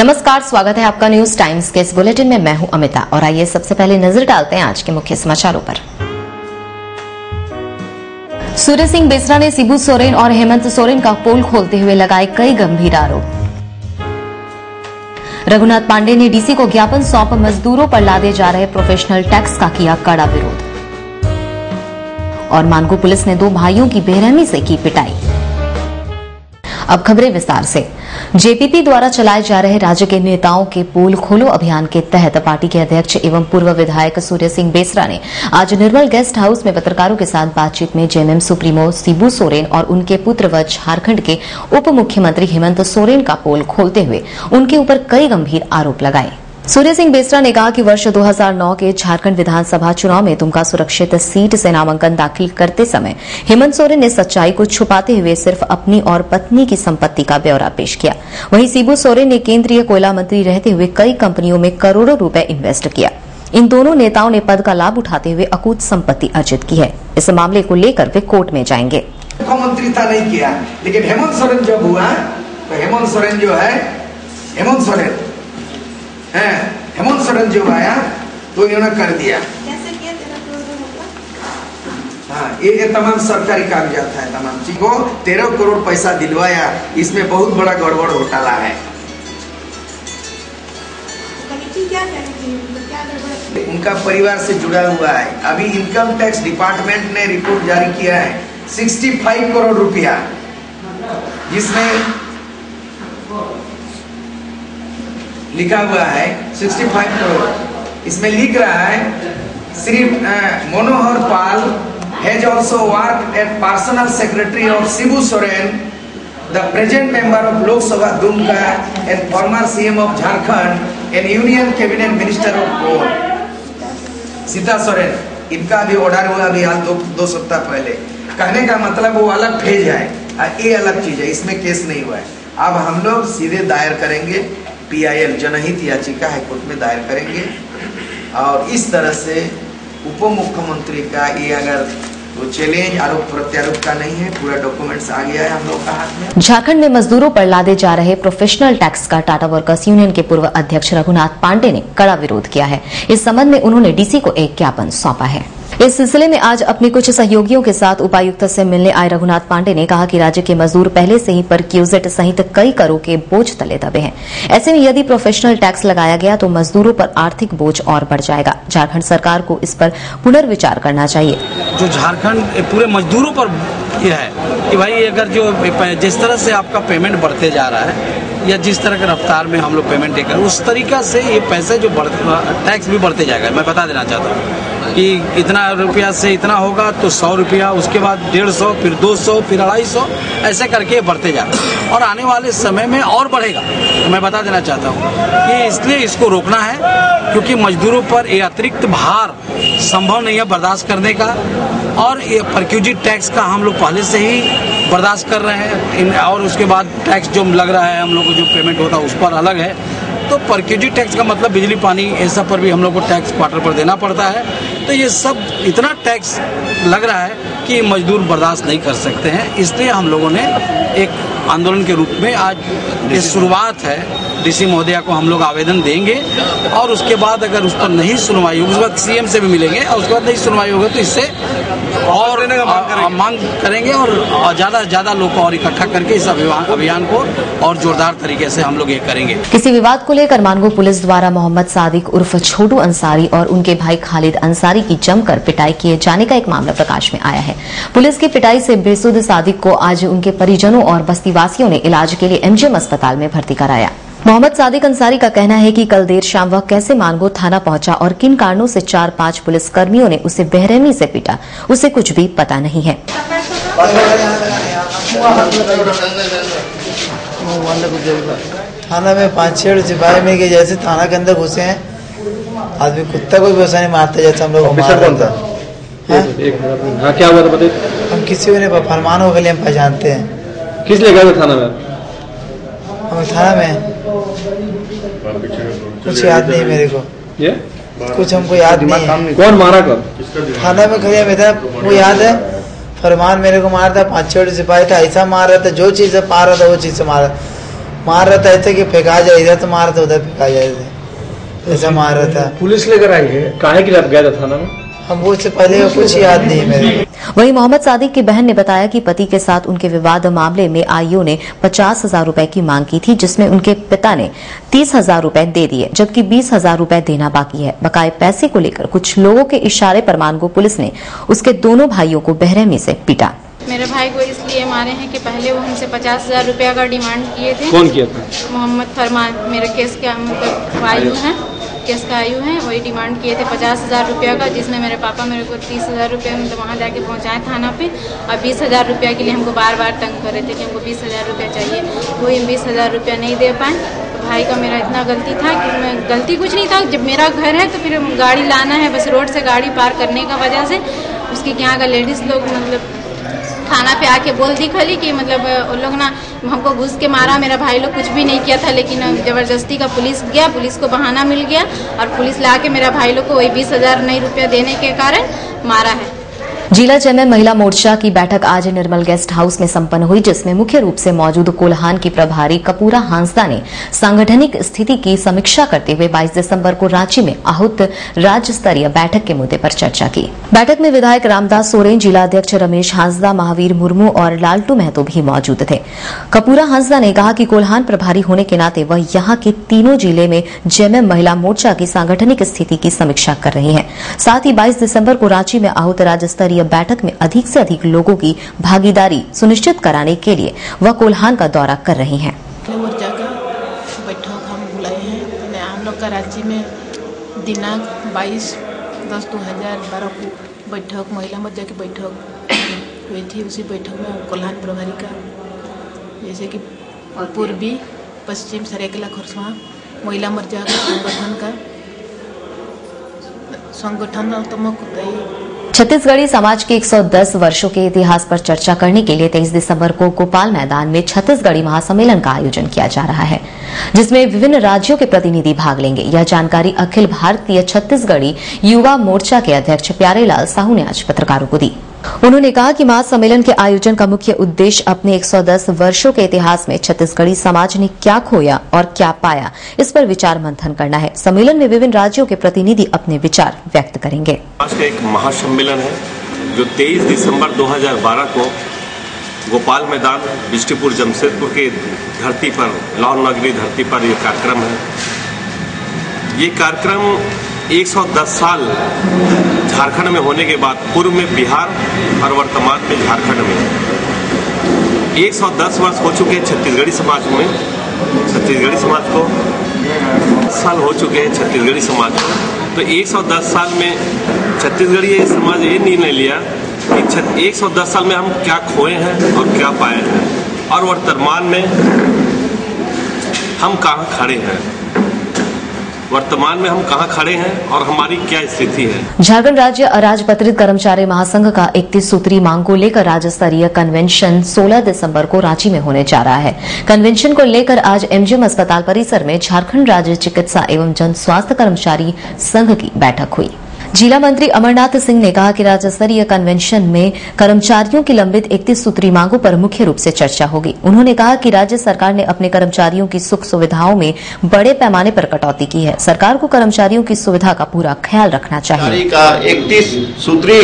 नमस्कार, स्वागत है आपका न्यूज टाइम्स के इस बुलेटिन में। मैं हूं अमिता और आइए सबसे पहले नजर डालते हैं आज के मुख्य समाचारों पर। सूर्य सिंह बेसरा ने शिबू सोरेन और हेमंत सोरेन का पोल खोलते हुए लगाए कई गंभीर आरोप। रघुनाथ पांडे ने डीसी को ज्ञापन सौंप मजदूरों पर लादे जा रहे प्रोफेशनल टैक्स का किया कड़ा विरोध। और मानगो पुलिस ने 2 भाइयों की बेरहमी से की पिटाई। अब खबरें विस्तार से। जेपीपी द्वारा चलाए जा रहे राज्य के नेताओं के पोल खोलो अभियान के तहत पार्टी के अध्यक्ष एवं पूर्व विधायक सूर्य सिंह बेसरा ने आज निर्मल गेस्ट हाउस में पत्रकारों के साथ बातचीत में जेएमएम सुप्रीमो शिबू सोरेन और उनके पुत्र व झारखंड के उप मुख्यमंत्री हेमंत सोरेन का पोल खोलते हुए उनके ऊपर कई गंभीर आरोप लगाए। सूर्य सिंह बेसरा ने कहा कि वर्ष 2009 के झारखंड विधानसभा चुनाव में दुमका सुरक्षित सीट से नामांकन दाखिल करते समय हेमंत सोरेन ने सच्चाई को छुपाते हुए सिर्फ अपनी और पत्नी की संपत्ति का ब्यौरा पेश किया। वहीं शिबू सोरेन ने केंद्रीय कोयला मंत्री रहते हुए कई कंपनियों में करोड़ों रुपए इन्वेस्ट किया। इन दोनों नेताओं ने पद का लाभ उठाते हुए अकूत संपत्ति अर्जित की है। इस मामले को लेकर वे कोर्ट में जाएंगे। मुख्यमंत्री था नहीं किया, लेकिन हेमंत सोरेन जब हुआ तो हेमंत सोरेन जो है हेमंत सोरेन जो आया तो इन्होंने कर दिया। कैसे किया? हाँ, ये तमाम सरकारी कागजात है, तमाम चीज को 13 करोड़ पैसा दिलवाया। इसमें बहुत बड़ा गड़बड़ घोटाला है। क्या गड़बड़? उनका परिवार से जुड़ा हुआ है। अभी इनकम टैक्स डिपार्टमेंट ने रिपोर्ट जारी किया है 65 करोड़ रुपया, जिसमें लिखा हुआ है 65 करोड़। इसमें लिख रहा है Shri Manohar Pal has also worked as personal secretary of Shibu Soren, the present member of Lok Sabha Dumka and former CM of Jharkhand and union cabinet minister of coal. Sita Soren, इनका भी ऑर्डर हुआ अभी आज 2 सप्ताह पहले। कहने का मतलब वो अलग फेज है, ये अलग चीज है, इसमें केस नहीं हुआ है। अब हम लोग सीधे दायर करेंगे PIL जनहित याचिका हाईकोर्ट में दायर करेंगे और इस तरह से उप मुख्यमंत्री का ये अगर वो चैलेंज आरोप प्रत्यारोप का नहीं है, पूरा डॉक्यूमेंट्स आ गया है हम लोग का हाथ में। झारखंड में मजदूरों पर लादे जा रहे प्रोफेशनल टैक्स का टाटा वर्कर्स यूनियन के पूर्व अध्यक्ष रघुनाथ पांडे ने कड़ा विरोध किया है। इस संबंध में उन्होंने डीसी को एक ज्ञापन सौंपा है। इस सिलसिले में आज अपने कुछ सहयोगियों के साथ उपायुक्त से मिलने आए रघुनाथ पांडे ने कहा कि राज्य के मजदूर पहले से ही परक्यूजेट सहित कई करों के बोझ तले दबे हैं। ऐसे में यदि प्रोफेशनल टैक्स लगाया गया तो मजदूरों पर आर्थिक बोझ और बढ़ जाएगा। झारखंड सरकार को इस पर पुनर्विचार करना चाहिए। जो झारखंड पूरे मजदूरों पर यह है कि भाई अगर जो जिस तरह से आपका पेमेंट बढ़ते जा रहा है या जिस तरह के रफ्तार में हम लोग पेमेंट देकर उस तरीका से ये पैसे जो टैक्स भी बढ़ते जाएगा। मैं बता देना चाहता हूँ कि इतना रुपया से इतना होगा तो 100 रुपया, उसके बाद 150, फिर 200, फिर 250, ऐसे करके बढ़ते जा रहा है और आने वाले समय में और बढ़ेगा। तो मैं बता देना चाहता हूँ कि इसलिए इसको रोकना है, क्योंकि मजदूरों पर ये अतिरिक्त भार संभव नहीं है बर्दाश्त करने का। और ये परक्यूजिट टैक्स का हम लोग पहले से ही बर्दाश्त कर रहे हैं और उसके बाद टैक्स जो लग रहा है हम लोग को जो पेमेंट होता है उस पर अलग है। तो परक्यूजिट टैक्स का मतलब बिजली पानी ऐसा पर भी हम लोग को टैक्स क्वार्टर पर देना पड़ता है। तो ये सब इतना टैक्स लग रहा है कि मजदूर बर्दाश्त नहीं कर सकते हैं। इसलिए हम लोगों ने एक आंदोलन के रूप में आज ये शुरुआत है। डीसी महोदया को हम लोग आवेदन देंगे और उसके बाद अगर उस पर नहीं सुनवाई होगी, उसके बाद सीएम से भी मिलेंगे और उसके बाद नहीं सुनवाई होगा तो इससे और मांग करेंगे और ज्यादा से ज्यादा लोग को और इकट्ठा करके इस अभियान को और जोरदार तरीके से हम लोग ये करेंगे। किसी विवाद को लेकर मानगो पुलिस द्वारा मोहम्मद सादिक उर्फ छोटू अंसारी और उनके भाई खालिद अंसारी की जमकर पिटाई किए जाने का एक मामला प्रकाश में आया है। पुलिस की पिटाई से बेसुध सादिक को आज उनके परिजनों और बस्तीवासियों ने इलाज के लिए MGM अस्पताल में भर्ती कराया। मोहम्मद सादिक अंसारी का कहना है कि कल देर शाम वह कैसे मानगो थाना पहुंचा और किन कारणों से 4-5 पुलिस कर्मियों ने उसे बेरहमी से पीटा, उसे कुछ भी पता नहीं है। थाना में 5-6 सिपाही मिल के जैसे थाना के अंदर घुसे हैं, आदमी कुत्ता कोई वैसा नहीं मारते जैसे हम लोग। क्या हुआ था? हम किसी को नहीं, फरमानों के लिए हम पहचानते हैं। किस लिए गए थाना में? हम थाना में कुछ याद नहीं मेरे को, कुछ हमको याद नहीं। कौन मारा कब? थाना में खड़े में था, वो याद है। फरमान मेरे को मारा था, 5-6 सिपाही था, ऐसा मार रहा था, जो चीज से पा रहा था वो चीज से मारा। मार रहा था ऐसे कि फेंका जाए, इधर तो मार था उधर फेंका जाए, ऐसा मार रहा था। पुलिस लेकर आई है, काहे के लिए आप गया था थाना में? हम वो से पहले कुछ याद नहीं मेरे। वहीं मोहम्मद सादिक की बहन ने बताया कि पति के साथ उनके विवाद मामले में आईओ ने 50,000 रुपए की मांग की थी, जिसमें उनके पिता ने 30,000 रुपए दे दिए, जबकि 20,000 रुपए देना बाकी है। बकाये पैसे को लेकर कुछ लोगों के इशारे पर मानगो पुलिस ने उसके दोनों भाइयों को बेरहमी से पीटा। मेरे भाई को इसलिए मारे हैं कि पहले वो हमसे 50,000 रुपया का डिमांड किए थे। कौन किया था? मोहम्मद फरमान, मेरे केस का मतलब आयु है, केस का आयु है, वही डिमांड किए थे 50,000 रुपया का, जिसमें मेरे पापा मेरे को 30,000 रुपया मतलब वहाँ जाके पहुँचाए थाना पे, और 20,000 रुपया के लिए हमको बार बार तंग कर रहे थे कि हमको 20,000 रुपया चाहिए। वही 20,000 रुपया नहीं दे पाए। तो भाई का मेरा इतना गलती था कि मैं गलती कुछ नहीं था, जब मेरा घर है तो फिर गाड़ी लाना है, बस रोड से गाड़ी पार करने का वजह से उसके यहाँ का लेडीज़ लोग मतलब थाना पे आके बोल दी खाली कि मतलब उन लोग ना हमको घुस के मारा, मेरा भाई लोग कुछ भी नहीं किया था, लेकिन जबरदस्ती का पुलिस गया, पुलिस को बहाना मिल गया और पुलिस ला के मेरा भाई लोग को वही 20,000 नहीं रुपया देने के कारण मारा है। जिला जेएमएम महिला मोर्चा की बैठक आज निर्मल गेस्ट हाउस में संपन्न हुई, जिसमें मुख्य रूप से मौजूद कोल्हान की प्रभारी कपूरा हांसदा ने सांगठनिक स्थिति की समीक्षा करते हुए 22 दिसंबर को रांची में आहूत राज्य स्तरीय बैठक के मुद्दे पर चर्चा की। बैठक में विधायक रामदास सोरेन, जिला अध्यक्ष रमेश हांसदा, महावीर मुर्मू और लालटू महतो भी मौजूद थे। कपूरा हांसदा ने कहा कि कोल्हान प्रभारी होने के नाते वह यहां के तीनों जिले में जेएमएम महिला मोर्चा की सांगठनिक स्थिति की समीक्षा कर रही है। साथ ही 22 दिसंबर को रांची में आहूत राज्य स्तरीय बैठक में अधिक से अधिक लोगों की भागीदारी सुनिश्चित कराने के लिए वह कोल्हान का दौरा कर रही हैं। मोर्चा का बैठक हम बुलाए हैं, हम लोग का रांची में दिनांक 22/10/2012 को बैठक महिला मोर्चा की बैठक हुई थी। उसी बैठक में कोल्हान प्रभारी का जैसे कि पूर्वी पश्चिम सरायकेला खरसावां महिला मोर्चा का संगठनात्मक छत्तीसगढ़ी समाज के 110 वर्षों के इतिहास पर चर्चा करने के लिए 23 दिसंबर को गोपाल मैदान में छत्तीसगढ़ी महासम्मेलन का आयोजन किया जा रहा है, जिसमें विभिन्न राज्यों के प्रतिनिधि भाग लेंगे। यह जानकारी अखिल भारतीय छत्तीसगढ़ी युवा मोर्चा के अध्यक्ष प्यारेलाल साहू ने आज पत्रकारों को दी। उन्होंने कहा कि महासम्मेलन के आयोजन का मुख्य उद्देश्य अपने 110 वर्षों के इतिहास में छत्तीसगढ़ी समाज ने क्या खोया और क्या पाया, इस पर विचार मंथन करना है। सम्मेलन में विभिन्न राज्यों के प्रतिनिधि अपने विचार व्यक्त करेंगे। आज का एक महासम्मेलन है जो 23 दिसंबर 2012 को गोपाल मैदान बिष्टुपुर जमशेदपुर के धरती पर, लाहौल नगरी धरती पर यह कार्यक्रम है। ये कार्यक्रम 110 साल झारखंड में होने के बाद पूर्व में बिहार और वर्तमान में झारखंड में 110 वर्ष हो चुके हैं छत्तीसगढ़ी समाज में। छत्तीसगढ़ी समाज को साल हो चुके हैं छत्तीसगढ़ी समाज को, तो 110 साल में छत्तीसगढ़ी समाज ये निर्णय लिया कि 110 साल में हम क्या खोए हैं और क्या पाए हैं और वर्तमान में हम कहाँ खड़े हैं, वर्तमान में हम कहां खड़े हैं और हमारी क्या स्थिति है। झारखंड राज्य अराजपत्रित कर्मचारी महासंघ का 31 सूत्री मांग को लेकर राज्य स्तरीय कन्वेंशन 16 दिसंबर को रांची में होने जा रहा है। कन्वेंशन को लेकर आज एमजीएम अस्पताल परिसर में झारखंड राज्य चिकित्सा एवं जन स्वास्थ्य कर्मचारी संघ की बैठक हुई। जिला मंत्री अमरनाथ सिंह ने कहा कि राज्य स्तरीय कन्वेंशन में कर्मचारियों की लंबित 31 सूत्री मांगों पर मुख्य रूप से चर्चा होगी। उन्होंने कहा कि राज्य सरकार ने अपने कर्मचारियों की सुख सुविधाओं में बड़े पैमाने पर कटौती की है। सरकार को कर्मचारियों की सुविधा का पूरा ख्याल रखना चाहिए। का 31 सूत्री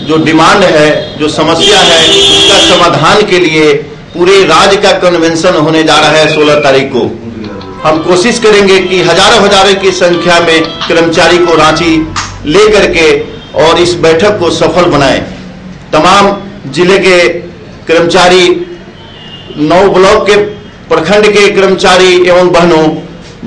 जो डिमांड है, जो समस्या है, उसका समाधान के लिए पूरे राज्य का कन्वेंशन होने जा रहा है 16 तारीख को। हम कोशिश करेंगे कि हजारों की संख्या में कर्मचारी को रांची ले करके और इस बैठक को सफल बनाएं। तमाम जिले के कर्मचारी, 9 ब्लॉक के प्रखंड के कर्मचारी एवं बहनों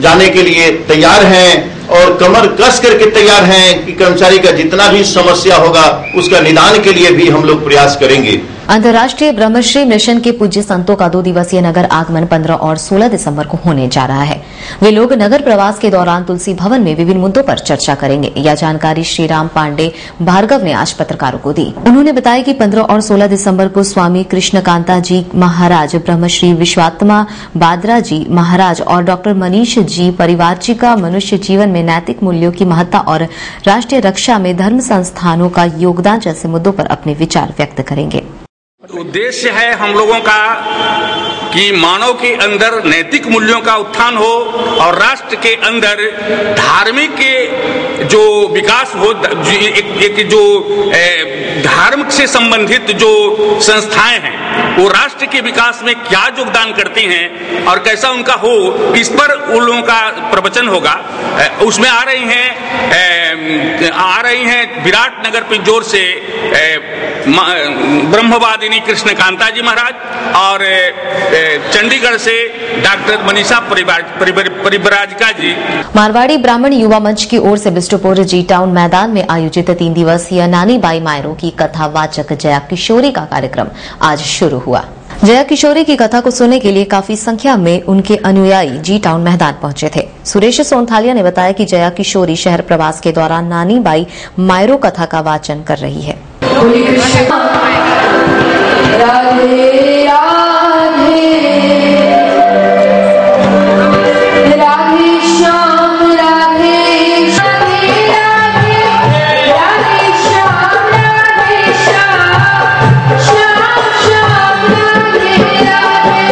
जाने के लिए तैयार हैं और कमर कस करके तैयार हैं कि कर्मचारी का जितना भी समस्या होगा उसका निदान के लिए भी हम लोग प्रयास करेंगे। अंतर्राष्ट्रीय ब्रह्मश्री मिशन के पूज्य संतों का 2 दिवसीय नगर आगमन 15 और 16 दिसंबर को होने जा रहा है। वे लोग नगर प्रवास के दौरान तुलसी भवन में विभिन्न मुद्दों पर चर्चा करेंगे। यह जानकारी श्रीराम पांडे भार्गव ने आज पत्रकारों को दी। उन्होंने बताया कि 15 और 16 दिसंबर को स्वामी कृष्णकांता जी महाराज, ब्रह्मश्री विश्वात्मा बादरा जी महाराज और डॉक्टर मनीष जी परिवारचिका मनुष्य जीवन में नैतिक मूल्यों की महत्ता और राष्ट्रीय रक्षा में धर्म संस्थानों का योगदान जैसे मुद्दों पर अपने विचार व्यक्त करेंगे। उद्देश्य है हम लोगों का कि मानव के अंदर नैतिक मूल्यों का उत्थान हो और राष्ट्र के अंदर धार्मिक के जो विकास हो, एक जो धार्मिक से संबंधित जो संस्थाएं हैं वो राष्ट्र के विकास में क्या योगदान करती हैं और कैसा उनका हो, इस पर उन लोगों का प्रवचन होगा। उसमें आ रही हैं विराटनगर पिंजौर से ब्रह्मवादिनी कृष्णकांता जी महाराज और चंडीगढ़ से डॉक्टर मनीषा परिव्राजिका जी। मारवाड़ी ब्राह्मण युवा मंच की ओर से बिष्टुपुर जी टाउन मैदान में आयोजित 3 दिवसीय नानी बाई मायरों की कथावाचक जया किशोरी का कार्यक्रम आज शुरू हुआ। जया किशोरी की कथा को सुनने के लिए काफी संख्या में उनके अनुयायी जी टाउन मैदान पहुंचे थे। सुरेश सोनथालिया ने बताया कि जया किशोरी शहर प्रवास के दौरान नानी बाई मायरो कथा का वाचन कर रही है। राधे राधे राधे श्याम राधे राधे राधे श्याम राधे श्याम श्याम श्याम राधे राधे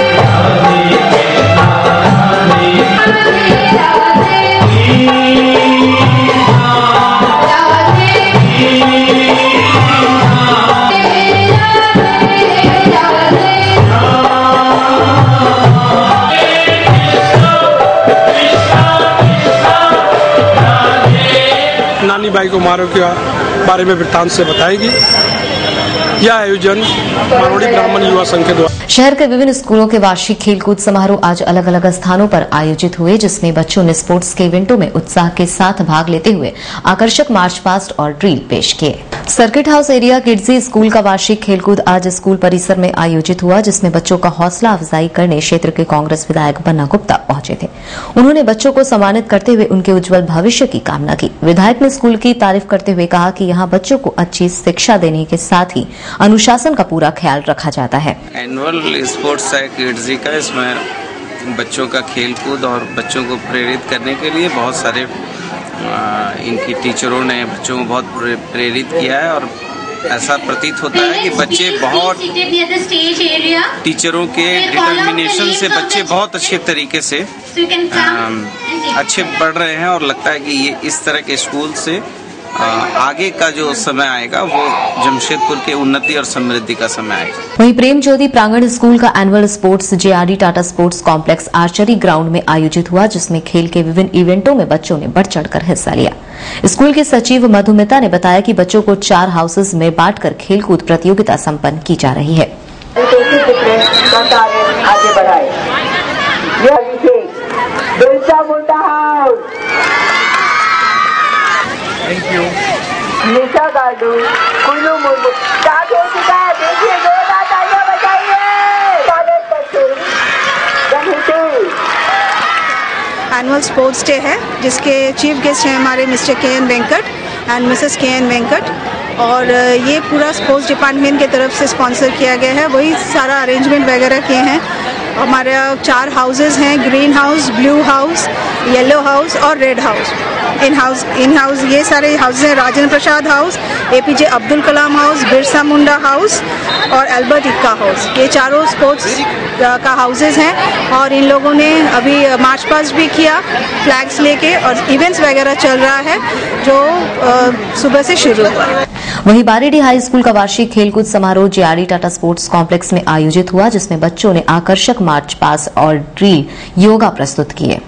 नानी बाई को मारो के बारे में वृत्तांत से बताएगी। यह आयोजन मारवाड़ी ब्राह्मण युवा संघ के द्वारा शहर के विभिन्न स्कूलों के वार्षिक खेलकूद समारोह आज अलग अलग स्थानों पर आयोजित हुए, जिसमें बच्चों ने स्पोर्ट्स के इवेंटों में उत्साह के साथ भाग लेते हुए आकर्षक मार्च पास्ट और ड्रिल पेश किए। Circuit house area Kidzy school का वार्षिक खेलकूद आज स्कूल परिसर में आयोजित हुआ, जिसमें बच्चों का हौसला अफजाई करने क्षेत्र के कांग्रेस विधायक बन्ना गुप्ता पहुंचे थे। उन्होंने बच्चों को सम्मानित करते हुए उनके उज्जवल भविष्य की कामना की। विधायक ने स्कूल की तारीफ करते हुए कहा कि यहाँ बच्चों को अच्छी शिक्षा देने के साथ ही अनुशासन का पूरा ख्याल रखा जाता है। एनुअल स्पोर्ट्स है किड्जी का, इसमें बच्चों का खेलकूद और बच्चों को प्रेरित करने के लिए बहुत सारे इनकी टीचरों ने बच्चों को बहुत प्रेरित किया है और ऐसा प्रतीत होता है कि बच्चे बहुत टीचरों के डिटर्मिनेशन से बच्चे बहुत अच्छे तरीके से अच्छे पढ़ रहे हैं और लगता है कि ये इस तरह के स्कूल से आगे का जो समय आएगा वो जमशेदपुर के उन्नति और समृद्धि का समय आएगा। वहीं प्रेम ज्योति प्रांगण स्कूल का annual sports JRD Tata sports complex archery ground में आयोजित हुआ, जिसमें खेल के विभिन्न इवेंटों में बच्चों ने बढ़ चढ़कर हिस्सा लिया। स्कूल के सचिव मधुमिता ने बताया कि बच्चों को 4 हाउसेज में बांटकर खेलकूद प्रतियोगिता संपन्न की जा रही है। Thank you. Nisha Gadu, Kullu Murmu, start हो चुका है। देखिए जोरदार तालियां बजाइए। स्वागत करते एनुअल स्पोर्ट्स डे है, जिसके चीफ गेस्ट हैं हमारे mister KN Venkat and missus KN Venkat, और ये पूरा स्पोर्ट्स डिपार्टमेंट की तरफ से स्पॉन्सर किया गया है। वही सारा अरेंजमेंट वगैरह किए हैं। हमारे 4 हाउसेज हैं, green house, blue house, yellow house और रेड हाउस। इन हाउस ये सारे हाउस हैं। Rajendra Prasad house, APJ Abdul Kalam house, Birsa Munda house और अल्बर्ट इक्का हाउस, ये चारों स्पोर्ट्स का हाउसेज हैं। और इन लोगों ने अभी मार्च पास्ट भी किया फ्लैग्स लेके, और इवेंट्स वगैरह चल रहा है जो सुबह से शुरू हुआ। वहीं बारीडी हाई स्कूल का वार्षिक खेलकूद समारोह JRD टाटा स्पोर्ट्स कॉम्प्लेक्स में आयोजित हुआ, जिसमें बच्चों ने आकर्षक मार्च पास्ट और ड्रिल योगा प्रस्तुत किए।